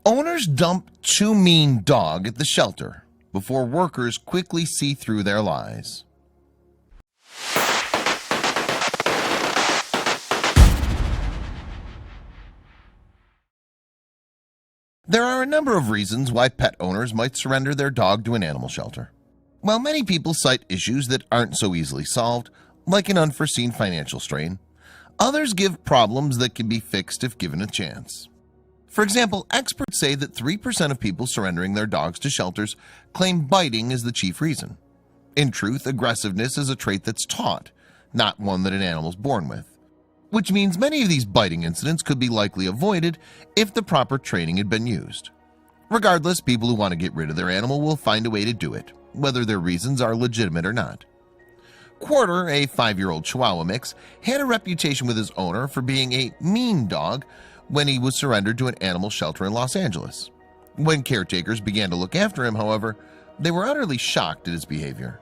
Owners dump too mean dog at the shelter before workers quickly see through their lies. There are a number of reasons why pet owners might surrender their dog to an animal shelter. While many people cite issues that aren't so easily solved, like an unforeseen financial strain, others give problems that can be fixed if given a chance. For example, experts say that 3% of people surrendering their dogs to shelters claim biting is the chief reason. In truth, aggressiveness is a trait that's taught, not one that an animal's born with, which means many of these biting incidents could be likely avoided if the proper training had been used. Regardless, people who want to get rid of their animal will find a way to do it, whether their reasons are legitimate or not. Quarter, a 5-year-old Chihuahua mix, had a reputation with his owner for being a mean dog when he was surrendered to an animal shelter in Los Angeles. When caretakers began to look after him, however, they were utterly shocked at his behavior.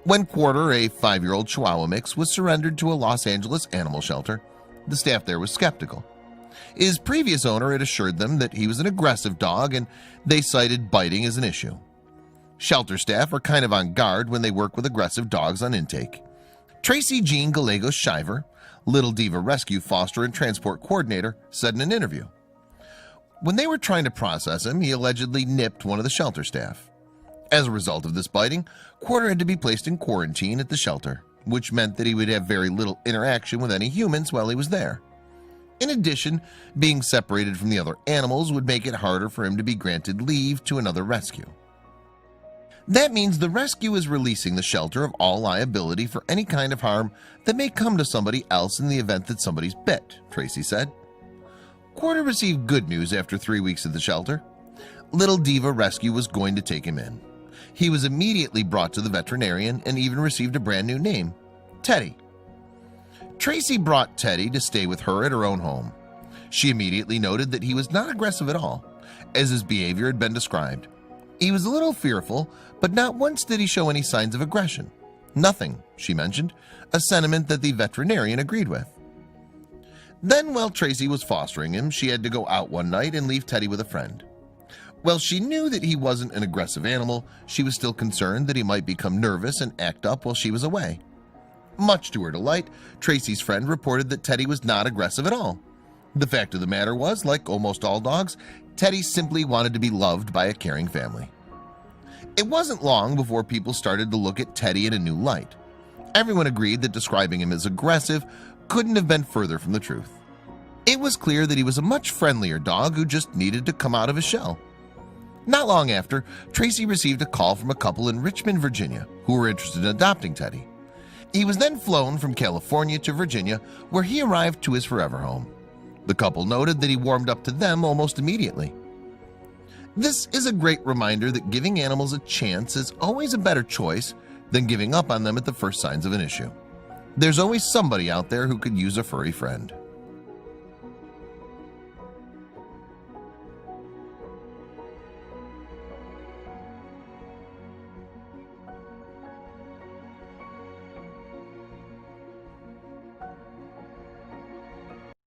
When Quarter, a 5-year-old Chihuahua mix, was surrendered to a Los Angeles animal shelter, the staff there was skeptical. His previous owner had assured them that he was an aggressive dog, and they cited biting as an issue. Shelter staff are kind of on guard when they work with aggressive dogs on intake. Tracy Jean Gallegos-Shiver, Little Diva Rescue Foster and Transport Coordinator, said in an interview, when they were trying to process him, he allegedly nipped one of the shelter staff. As a result of this biting, Quarter had to be placed in quarantine at the shelter, which meant that he would have very little interaction with any humans while he was there. In addition, being separated from the other animals would make it harder for him to be granted leave to another rescue. That means the rescue is releasing the shelter of all liability for any kind of harm that may come to somebody else in the event that somebody's bit, Tracy said. Quarter received good news after 3 weeks at the shelter. Little Diva Rescue was going to take him in. He was immediately brought to the veterinarian and even received a brand new name, Teddy. Tracy brought Teddy to stay with her at her own home. She immediately noted that he was not aggressive at all, as his behavior had been described. He was a little fearful, but not once did he show any signs of aggression. Nothing, she mentioned, a sentiment that the veterinarian agreed with. Then, while Tracy was fostering him, she had to go out one night and leave Teddy with a friend. While she knew that he wasn't an aggressive animal, she was still concerned that he might become nervous and act up while she was away. Much to her delight, Tracy's friend reported that Teddy was not aggressive at all. The fact of the matter was, like almost all dogs, Teddy simply wanted to be loved by a caring family. It wasn't long before people started to look at Teddy in a new light. Everyone agreed that describing him as aggressive couldn't have been further from the truth. It was clear that he was a much friendlier dog who just needed to come out of his shell. Not long after, Tracy received a call from a couple in Richmond, Virginia, who were interested in adopting Teddy. He was then flown from California to Virginia, where he arrived to his forever home. The couple noted that he warmed up to them almost immediately. This is a great reminder that giving animals a chance is always a better choice than giving up on them at the first signs of an issue. There's always somebody out there who could use a furry friend.